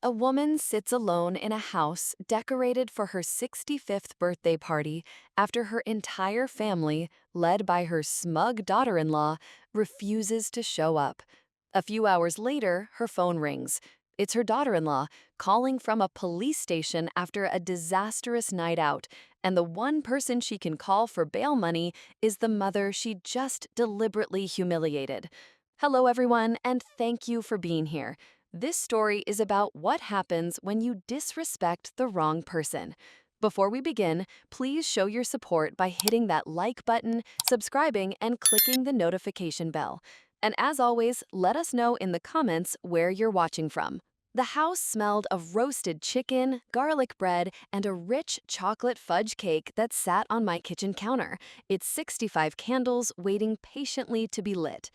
A woman sits alone in a house decorated for her 65th birthday party after her entire family, led by her smug daughter in law, refuses to show up. A few hours later, her phone rings. It's her daughter in law calling from a police station after a disastrous night out, and the one person she can call for bail money is the mother she just deliberately humiliated. Hello, everyone, and thank you for being here. This story is about what happens when you disrespect the wrong person. Before we begin, please show your support by hitting that like button, subscribing, and clicking the notification bell. And as always, let us know in the comments where you're watching from. The house smelled of roasted chicken, garlic bread, and a rich chocolate fudge cake that sat on my kitchen counter, its 65 candles waiting patiently to be lit.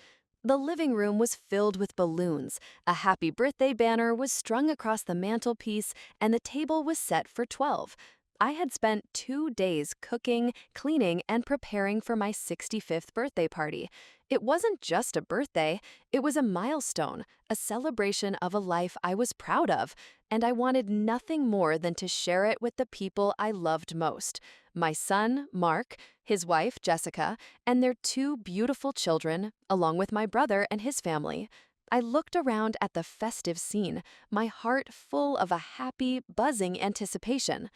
The living room was filled with balloons, a happy birthday banner was strung across the mantelpiece, and the table was set for 12. I had spent 2 days cooking, cleaning, and preparing for my 65th birthday party. It wasn't just a birthday, it was a milestone, a celebration of a life I was proud of, and I wanted nothing more than to share it with the people I loved most. My son, Mark, his wife, Jessica, and their two beautiful children, along with my brother and his family. I looked around at the festive scene, my heart full of a happy, buzzing anticipation.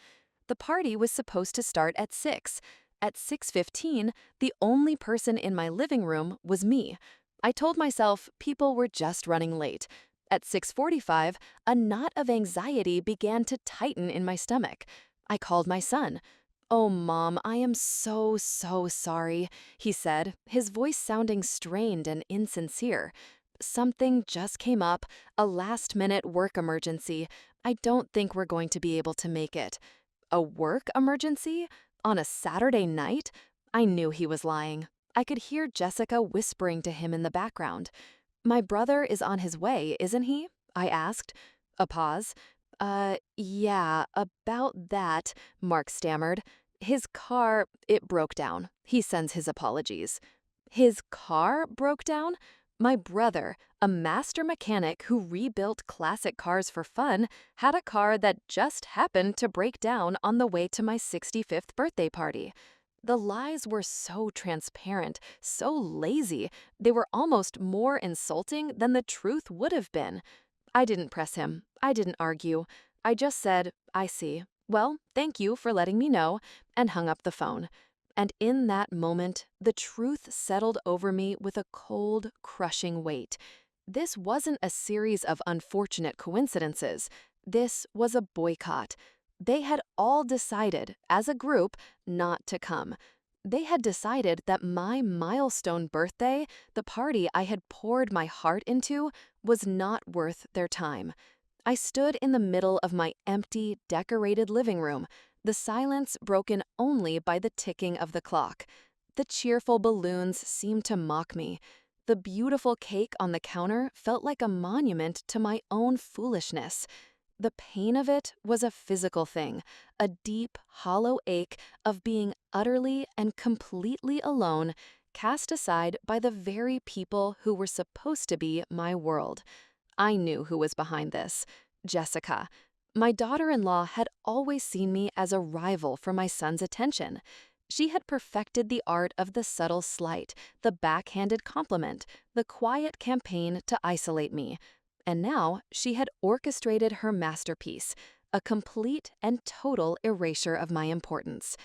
The party was supposed to start at 6. At 6:15, the only person in my living room was me. I told myself people were just running late. At 6:45, a knot of anxiety began to tighten in my stomach. I called my son. "Oh, Mom, I am so sorry," he said, his voice sounding strained and insincere. "Something just came up, a last-minute work emergency. I don't think we're going to be able to make it." A work emergency? On a Saturday night? I knew he was lying. I could hear Jessica whispering to him in the background. "My brother is on his way, isn't he?" I asked. A pause. Yeah, about that," Mark stammered. "His car, it broke down. He sends his apologies." His car broke down? My brother, a master mechanic who rebuilt classic cars for fun, had a car that just happened to break down on the way to my 65th birthday party. The lies were so transparent, so lazy, they were almost more insulting than the truth would have been. I didn't press him. I didn't argue. I just said, "I see. Well, thank you for letting me know," and hung up the phone. And in that moment, the truth settled over me with a cold, crushing weight. This wasn't a series of unfortunate coincidences. This was a boycott. They had all decided, as a group, not to come. They had decided that my milestone birthday, the party I had poured my heart into, was not worth their time. I stood in the middle of my empty, decorated living room, the silence broken only by the ticking of the clock. The cheerful balloons seemed to mock me. The beautiful cake on the counter felt like a monument to my own foolishness. The pain of it was a physical thing, a deep, hollow ache of being utterly and completely alone, cast aside by the very people who were supposed to be my world. I knew who was behind this. Jessica. My daughter-in-law had always seen me as a rival for my son's attention. She had perfected the art of the subtle slight, the backhanded compliment, the quiet campaign to isolate me. And now she had orchestrated her masterpiece, a complete and total erasure of my importance.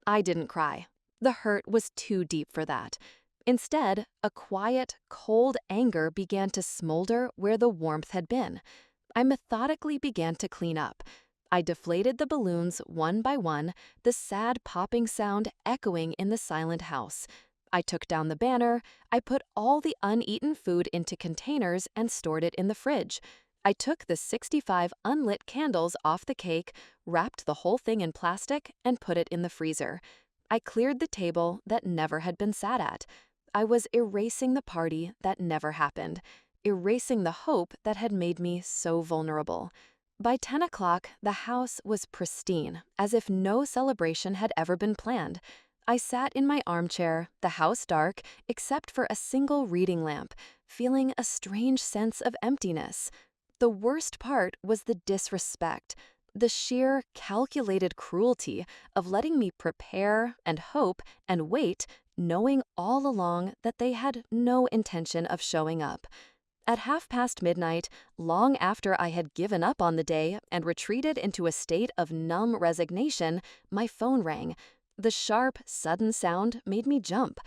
I didn't cry. The hurt was too deep for that. Instead, a quiet, cold anger began to smolder where the warmth had been. I methodically began to clean up. I deflated the balloons one by one, the sad popping sound echoing in the silent house. I took down the banner, I put all the uneaten food into containers and stored it in the fridge. I took the 65 unlit candles off the cake, wrapped the whole thing in plastic, and put it in the freezer. I cleared the table that never had been sat at. I was erasing the party that never happened, erasing the hope that had made me so vulnerable. By 10 o'clock, the house was pristine, as if no celebration had ever been planned. I sat in my armchair, the house dark, except for a single reading lamp, feeling a strange sense of emptiness. The worst part was the disrespect, the sheer calculated cruelty of letting me prepare and hope and wait, knowing all along that they had no intention of showing up. At midnight, long after I had given up on the day and retreated into a state of numb resignation, my phone rang. The sharp, sudden sound made me jump.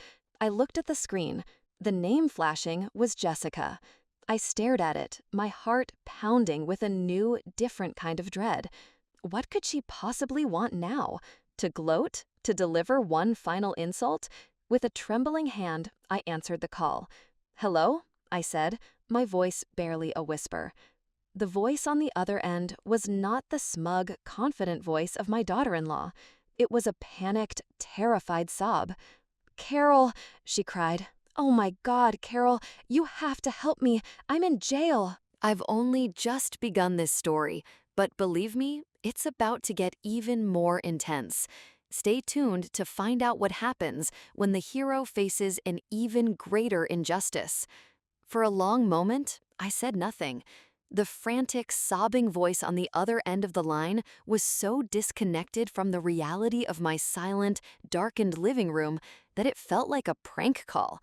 I looked at the screen. The name flashing was Jessica. I stared at it, my heart pounding with a new, different kind of dread. What could she possibly want now? To gloat? To deliver one final insult? With a trembling hand, I answered the call. "Hello?" I said, my voice barely a whisper. The voice on the other end was not the smug, confident voice of my daughter-in-law. It was a panicked, terrified sob. "Carol," she cried. "Oh my God, Carol, you have to help me. I'm in jail." I've only just begun this story, but believe me, it's about to get even more intense. Stay tuned to find out what happens when the hero faces an even greater injustice. For a long moment, I said nothing. The frantic, sobbing voice on the other end of the line was so disconnected from the reality of my silent, darkened living room that it felt like a prank call.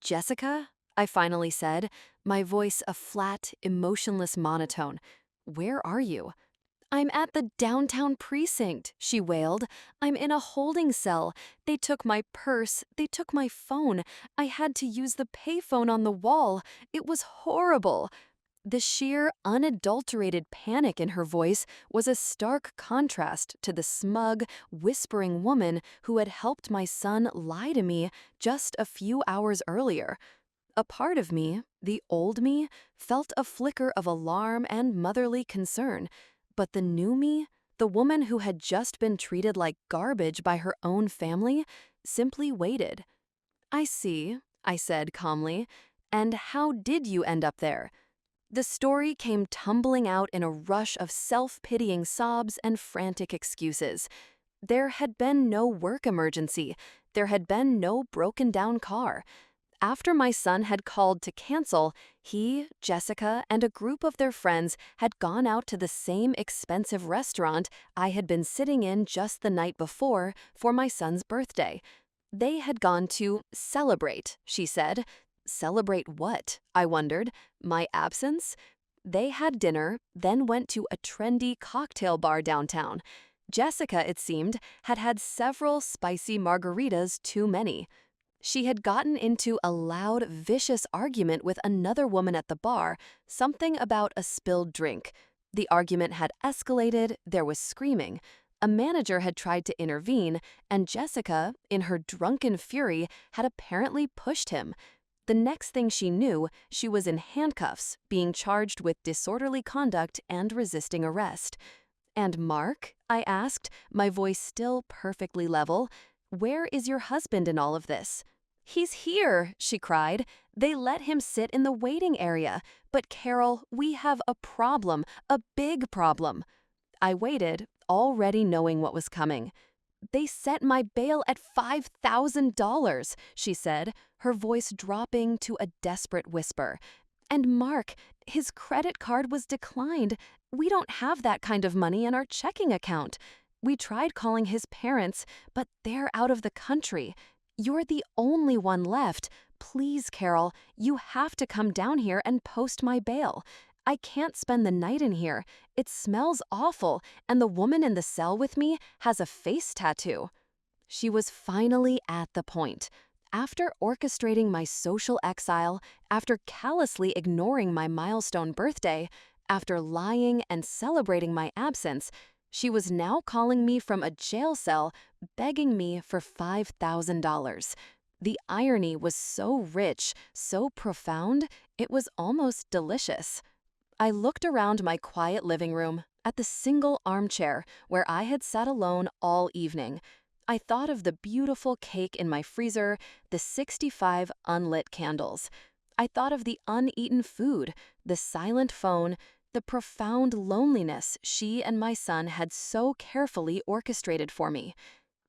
"Jessica?" I finally said, my voice a flat, emotionless monotone. "Where are you?" "I'm at the downtown precinct," she wailed. "I'm in a holding cell. They took my purse. They took my phone. I had to use the payphone on the wall. It was horrible." The sheer, unadulterated panic in her voice was a stark contrast to the smug, whispering woman who had helped my son lie to me just a few hours earlier. A part of me, the old me, felt a flicker of alarm and motherly concern. But the new me, the woman who had just been treated like garbage by her own family, simply waited. "I see," I said calmly. "And how did you end up there?" The story came tumbling out in a rush of self-pitying sobs and frantic excuses. There had been no work emergency. There had been no broken-down car. After my son had called to cancel, he, Jessica, and a group of their friends had gone out to the same expensive restaurant I had been sitting in just the night before for my son's birthday. They had gone to celebrate, she said. Celebrate what? I wondered. My absence? They had dinner, then went to a trendy cocktail bar downtown. Jessica, it seemed, had had several spicy margaritas too many. She had gotten into a loud, vicious argument with another woman at the bar, something about a spilled drink. The argument had escalated, there was screaming. A manager had tried to intervene, and Jessica, in her drunken fury, had apparently pushed him. The next thing she knew, she was in handcuffs, being charged with disorderly conduct and resisting arrest. "And Mark?" I asked, my voice still perfectly level. "Where is your husband in all of this?" "He's here," she cried. "They let him sit in the waiting area. But Carol, we have a problem, a big problem." I waited, already knowing what was coming. "They set my bail at $5,000, she said, her voice dropping to a desperate whisper. "And Mark, his credit card was declined. We don't have that kind of money in our checking account. We tried calling his parents, but they're out of the country. You're the only one left. Please, Carol, you have to come down here and post my bail. I can't spend the night in here. It smells awful, and the woman in the cell with me has a face tattoo." She was finally at the point. After orchestrating my social exile, after callously ignoring my milestone birthday, after lying and celebrating my absence, she was now calling me from a jail cell, begging me for $5,000. The irony was so rich, so profound, it was almost delicious. I looked around my quiet living room, at the single armchair where I had sat alone all evening. I thought of the beautiful cake in my freezer, the 65 unlit candles. I thought of the uneaten food, the silent phone, the profound loneliness she and my son had so carefully orchestrated for me.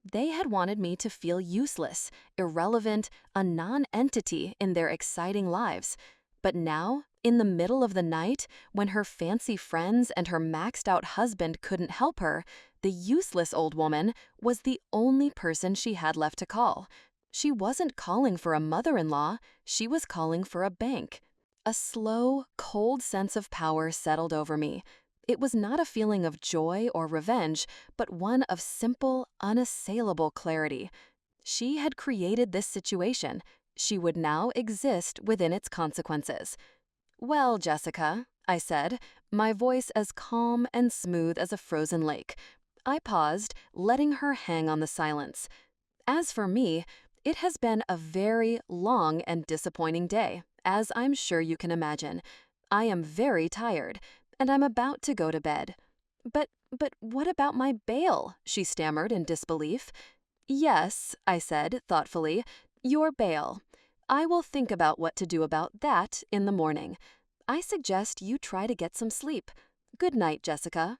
They had wanted me to feel useless, irrelevant, a non-entity in their exciting lives. But now, In the middle of the night, when her fancy friends and her maxed-out husband couldn't help her, the useless old woman was the only person she had left to call. She wasn't calling for a mother-in-law, she was calling for a bank. A slow, cold sense of power settled over me. It was not a feeling of joy or revenge, but one of simple, unassailable clarity. She had created this situation. She would now exist within its consequences. "Well, Jessica," I said, my voice as calm and smooth as a frozen lake. I paused, letting her hang on the silence. "As for me, it has been a very long and disappointing day, as I'm sure you can imagine. I am very tired, and I'm about to go to bed." But what about my bail?" she stammered in disbelief. "Yes," I said thoughtfully, "your bail. I will think about what to do about that in the morning. I suggest you try to get some sleep. Good night, Jessica."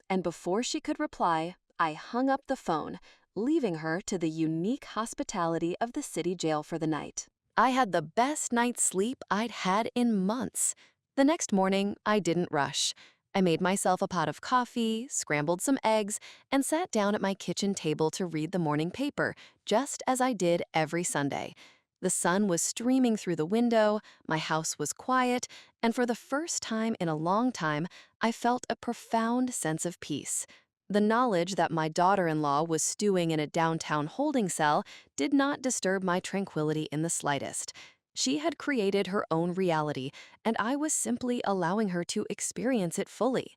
And before she could reply, I hung up the phone, leaving her to the unique hospitality of the city jail for the night. I had the best night's sleep I'd had in months. The next morning, I didn't rush. I made myself a pot of coffee, scrambled some eggs, and sat down at my kitchen table to read the morning paper, just as I did every Sunday. The sun was streaming through the window, my house was quiet, and for the first time in a long time, I felt a profound sense of peace. The knowledge that my daughter-in-law was stewing in a downtown holding cell did not disturb my tranquility in the slightest. She had created her own reality, and I was simply allowing her to experience it fully.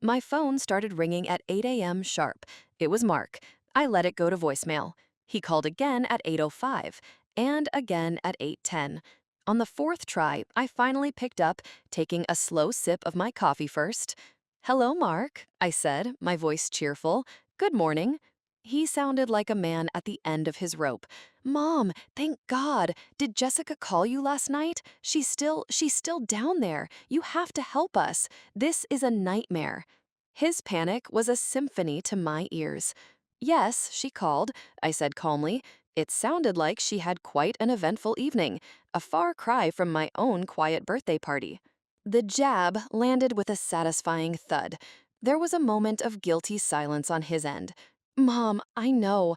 My phone started ringing at 8 a.m. sharp. It was Mark. I let it go to voicemail. He called again at 8:05 and again at 8:10. On the fourth try, I finally picked up, taking a slow sip of my coffee first. "Hello, Mark," I said, my voice cheerful. "Good morning." He sounded like a man at the end of his rope. "Mom, thank God. Did Jessica call you last night? She's still down there. You have to help us. This is a nightmare." His panic was a symphony to my ears. "Yes, she called," I said calmly. It sounded like she had quite an eventful evening, a far cry from my own quiet birthday party. The jab landed with a satisfying thud. There was a moment of guilty silence on his end. "Mom, I know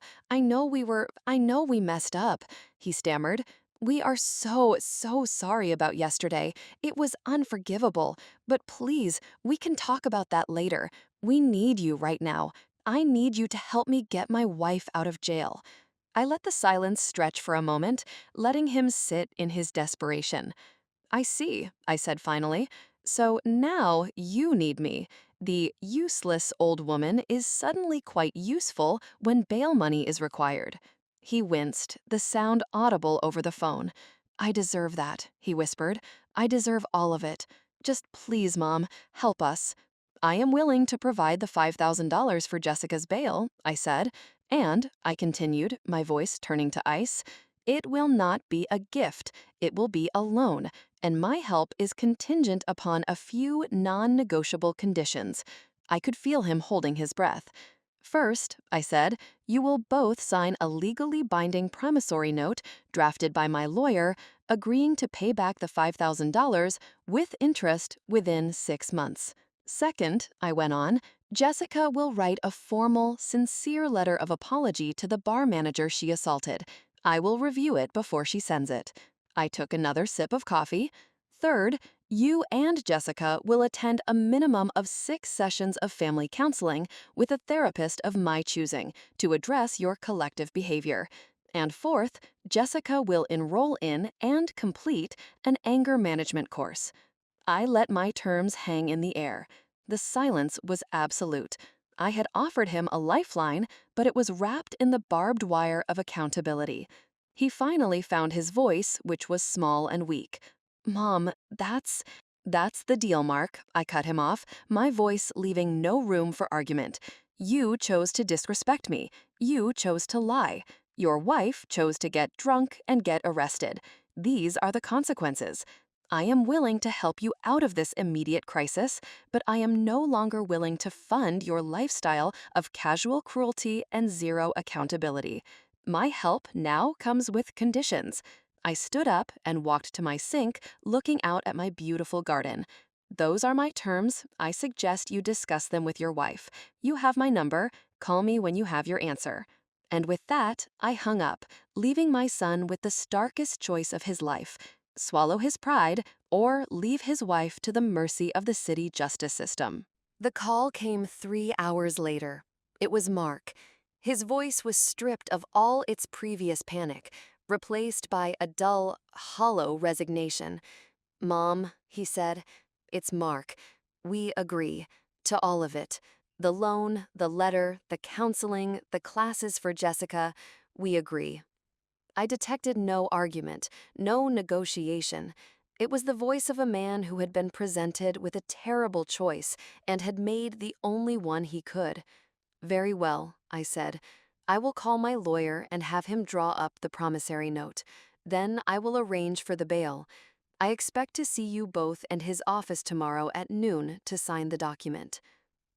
we messed up," he stammered. "We are so sorry about yesterday. It was unforgivable. But please, we can talk about that later. We need you right now. I need you to help me get my wife out of jail." I let the silence stretch for a moment, letting him sit in his desperation. "I see," I said finally. "So now you need me. The useless old woman is suddenly quite useful when bail money is required." He winced, the sound audible over the phone. "I deserve that," he whispered. "I deserve all of it. Just please, Mom, help us." "I am willing to provide the $5,000 for Jessica's bail," I said. "And," I continued, my voice turning to ice, "it will not be a gift. It will be a loan. And my help is contingent upon a few non-negotiable conditions." I could feel him holding his breath. "First," I said, "you will both sign a legally binding promissory note drafted by my lawyer, agreeing to pay back the $5,000 with interest within 6 months. Second," I went on, "Jessica will write a formal, sincere letter of apology to the bar manager she assaulted. I will review it before she sends it." I took another sip of coffee. "Third, you and Jessica will attend a minimum of 6 sessions of family counseling with a therapist of my choosing to address your collective behavior. And fourth, Jessica will enroll in and complete an anger management course." I let my terms hang in the air. The silence was absolute. I had offered him a lifeline, but it was wrapped in the barbed wire of accountability. He finally found his voice, which was small and weak. "Mom, that's the deal, Mark," I cut him off, my voice leaving no room for argument. "You chose to disrespect me. You chose to lie. Your wife chose to get drunk and get arrested. These are the consequences. I am willing to help you out of this immediate crisis, but I am no longer willing to fund your lifestyle of casual cruelty and zero accountability. My help now comes with conditions. I stood up and walked to my sink, looking out at my beautiful garden. Those are my terms. I suggest you discuss them with your wife. You have my number. Call me when you have your answer. And with that, I hung up, leaving my son with the starkest choice of his life: swallow his pride or leave his wife to the mercy of the city justice system. The call came 3 hours later. It was Mark. His voice was stripped of all its previous panic, replaced by a dull, hollow resignation. "Mom," he said, "it's Mark. We agree to all of it. The loan, the letter, the counseling, the classes for Jessica. We agree." I detected no argument, no negotiation. It was the voice of a man who had been presented with a terrible choice and had made the only one he could. "Very well," I said. "I will call my lawyer and have him draw up the promissory note. Then I will arrange for the bail. I expect to see you both in his office tomorrow at noon to sign the document."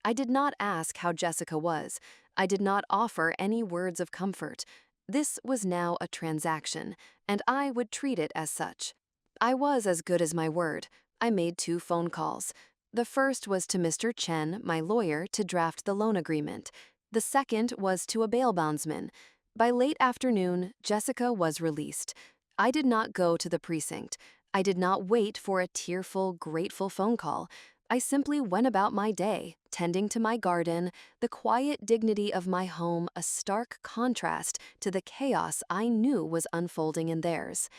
I did not ask how Jessica was. I did not offer any words of comfort. This was now a transaction, and I would treat it as such. I was as good as my word. I made 2 phone calls. The first was to Mr. Chen, my lawyer, to draft the loan agreement. The second was to a bail bondsman. By late afternoon, Jessica was released. I did not go to the precinct. I did not wait for a tearful, grateful phone call. I simply went about my day, tending to my garden, the quiet dignity of my home a stark contrast to the chaos I knew was unfolding in theirs.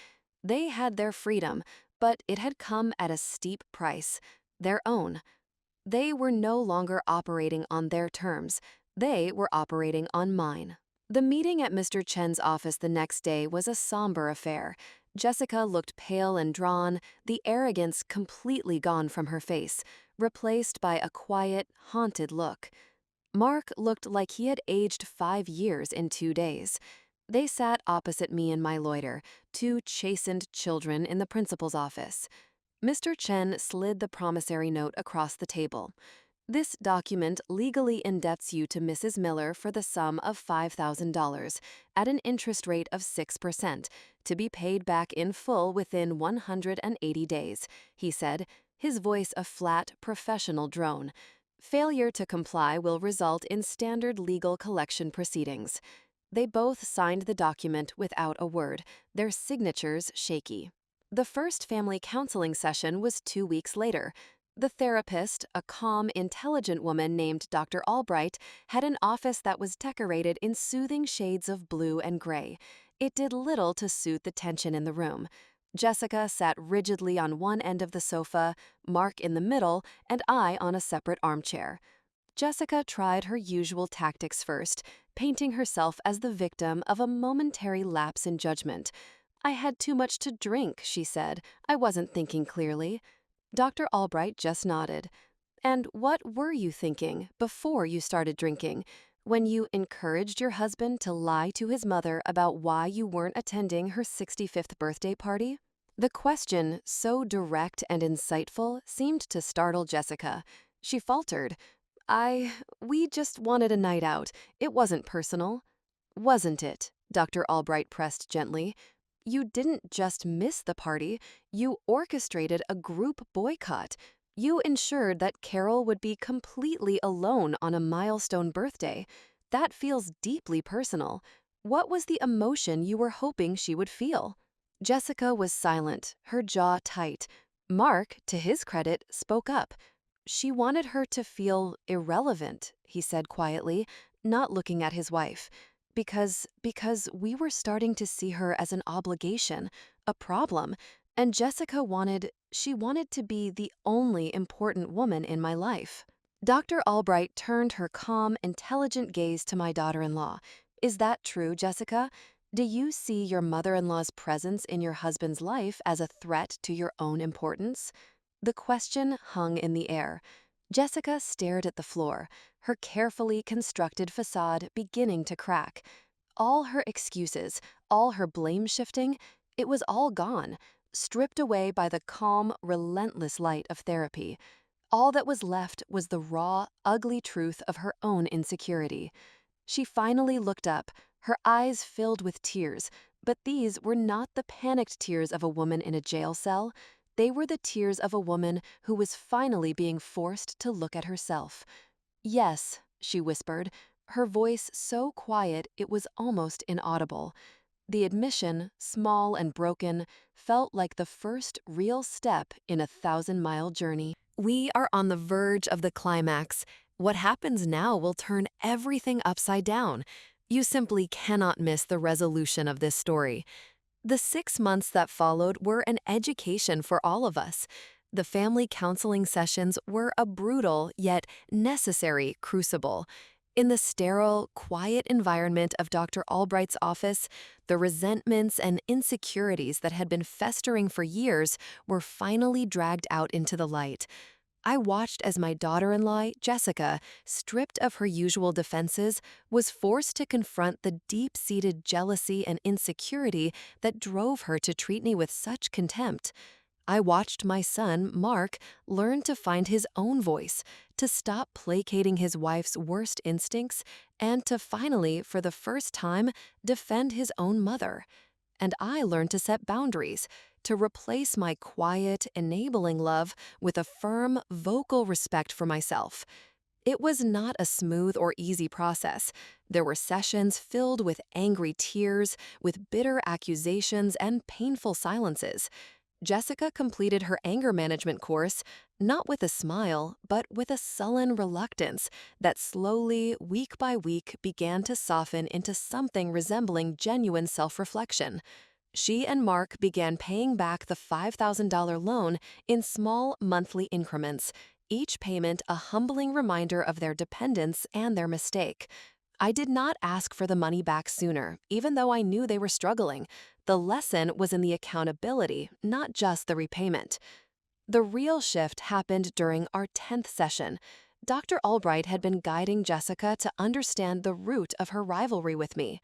They had their freedom, but it had come at a steep price, their own. They were no longer operating on their terms. They were operating on mine. The meeting at Mr. Chen's office the next day was a somber affair. Jessica looked pale and drawn, the arrogance completely gone from her face, replaced by a quiet, haunted look. Mark looked like he had aged 5 years in 2 days. They sat opposite me and my lawyer, 2 chastened children in the principal's office. Mr. Chen slid the promissory note across the table. "This document legally indebts you to Mrs. Miller for the sum of $5,000 at an interest rate of 6%, to be paid back in full within 180 days, he said, his voice a flat, professional drone. "Failure to comply will result in standard legal collection proceedings." They both signed the document without a word, their signatures shaky. The first family counseling session was 2 weeks later. The therapist, a calm, intelligent woman named Dr. Albright, had an office that was decorated in soothing shades of blue and gray. It did little to soothe the tension in the room. Jessica sat rigidly on one end of the sofa, Mark in the middle, and I on a separate armchair. Jessica tried her usual tactics first, painting herself as the victim of a momentary lapse in judgment. "I had too much to drink," she said. "I wasn't thinking clearly." Dr. Albright just nodded. "And what were you thinking before you started drinking, when you encouraged your husband to lie to his mother about why you weren't attending her 65th birthday party?" The question, so direct and insightful, seemed to startle Jessica. She faltered. We just wanted a night out. It wasn't personal." "Wasn't it?" Dr. Albright pressed gently. "You didn't just miss the party. You orchestrated a group boycott. You ensured that Carol would be completely alone on a milestone birthday. That feels deeply personal. What was the emotion you were hoping she would feel?" Jessica was silent, her jaw tight. Mark, to his credit, spoke up. "She wanted her to feel irrelevant," he said quietly, not looking at his wife. Because we were starting to see her as an obligation, a problem, and Jessica wanted to be the only important woman in my life." Dr. Albright turned her calm, intelligent gaze to my daughter-in-law. "Is that true, Jessica? Do you see your mother-in-law's presence in your husband's life as a threat to your own importance?" The question hung in the air. Jessica stared at the floor, her carefully constructed facade beginning to crack. All her excuses, all her blame-shifting, it was all gone, stripped away by the calm, relentless light of therapy. All that was left was the raw, ugly truth of her own insecurity. She finally looked up, her eyes filled with tears, But these were not the panicked tears of a woman in a jail cell. They were the tears of a woman who was finally being forced to look at herself. "Yes," she whispered, her voice so quiet it was almost inaudible. The admission, small and broken, felt like the first real step in a 1,000-mile journey. We are on the verge of the climax. What happens now will turn everything upside down. You simply cannot miss the resolution of this story. The 6 months that followed were an education for all of us. The family counseling sessions were a brutal yet necessary crucible. In the sterile, quiet environment of Dr. Albright's office, the resentments and insecurities that had been festering for years were finally dragged out into the light. I watched as my daughter-in-law, Jessica, stripped of her usual defenses, was forced to confront the deep-seated jealousy and insecurity that drove her to treat me with such contempt. I watched my son, Mark, learn to find his own voice, to stop placating his wife's worst instincts, and to finally, for the first time, defend his own mother. And I learned to set boundaries, to replace my quiet, enabling love with a firm, vocal respect for myself. It was not a smooth or easy process. There were sessions filled with angry tears, with bitter accusations, and painful silences. Jessica completed her anger management course, not with a smile, but with a sullen reluctance that slowly, week by week, began to soften into something resembling genuine self-reflection. She and Mark began paying back the $5,000 loan in small monthly increments, each payment a humbling reminder of their dependence and their mistake. I did not ask for the money back sooner, even though I knew they were struggling. The lesson was in the accountability, not just the repayment. The real shift happened during our 10th session. Dr. Albright had been guiding Jessica to understand the root of her rivalry with me.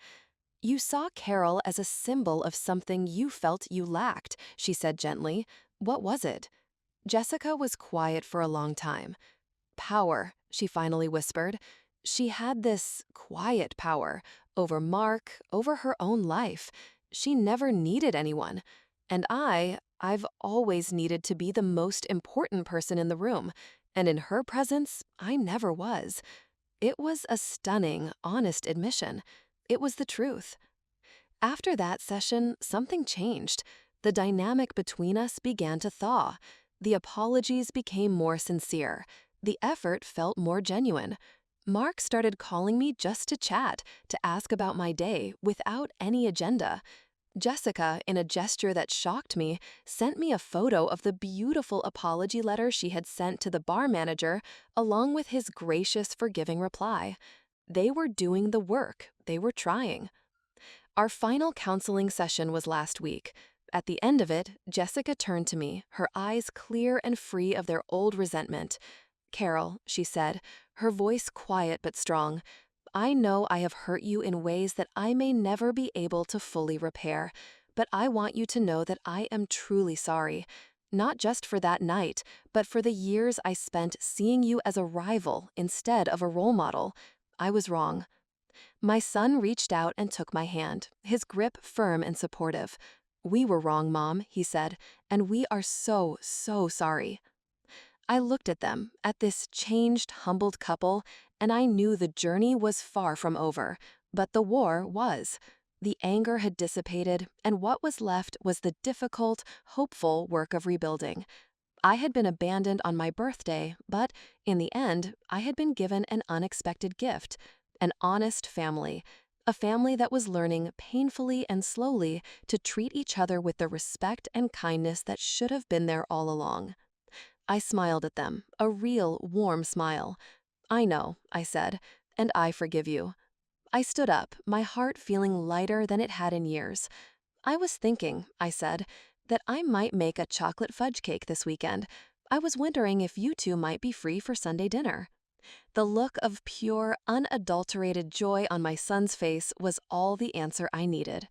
"You saw Carol as a symbol of something you felt you lacked," she said gently. "What was it?" Jessica was quiet for a long time. "Power," she finally whispered. She had this quiet power over Mark, over her own life. She never needed anyone. And I've always needed to be the most important person in the room. And in her presence, I never was. It was a stunning, honest admission. It was the truth. After that session, something changed. The dynamic between us began to thaw. The apologies became more sincere. The effort felt more genuine. Mark started calling me just to chat, to ask about my day, without any agenda. Jessica, in a gesture that shocked me, sent me a photo of the beautiful apology letter she had sent to the bar manager, along with his gracious, forgiving reply. They were doing the work. They were trying. Our final counseling session was last week. At the end of it, Jessica turned to me, her eyes clear and free of their old resentment. "Carol," she said, her voice quiet but strong, "I know I have hurt you in ways that I may never be able to fully repair, but I want you to know that I am truly sorry. Not just for that night, but for the years I spent seeing you as a rival instead of a role model. I was wrong." My son reached out and took my hand, his grip firm and supportive. "We were wrong, Mom," he said, "and we are so, so sorry." I looked at them, at this changed, humbled couple, and I knew the journey was far from over, but the war was. The anger had dissipated, and what was left was the difficult, hopeful work of rebuilding. I had been abandoned on my birthday, but in the end, I had been given an unexpected gift, an honest family, a family that was learning painfully and slowly to treat each other with the respect and kindness that should have been there all along. I smiled at them, a real, warm smile. "I know," I said, "and I forgive you." I stood up, my heart feeling lighter than it had in years. "I was thinking," I said, "that I might make a chocolate fudge cake this weekend. I was wondering if you two might be free for Sunday dinner." The look of pure, unadulterated joy on my son's face was all the answer I needed.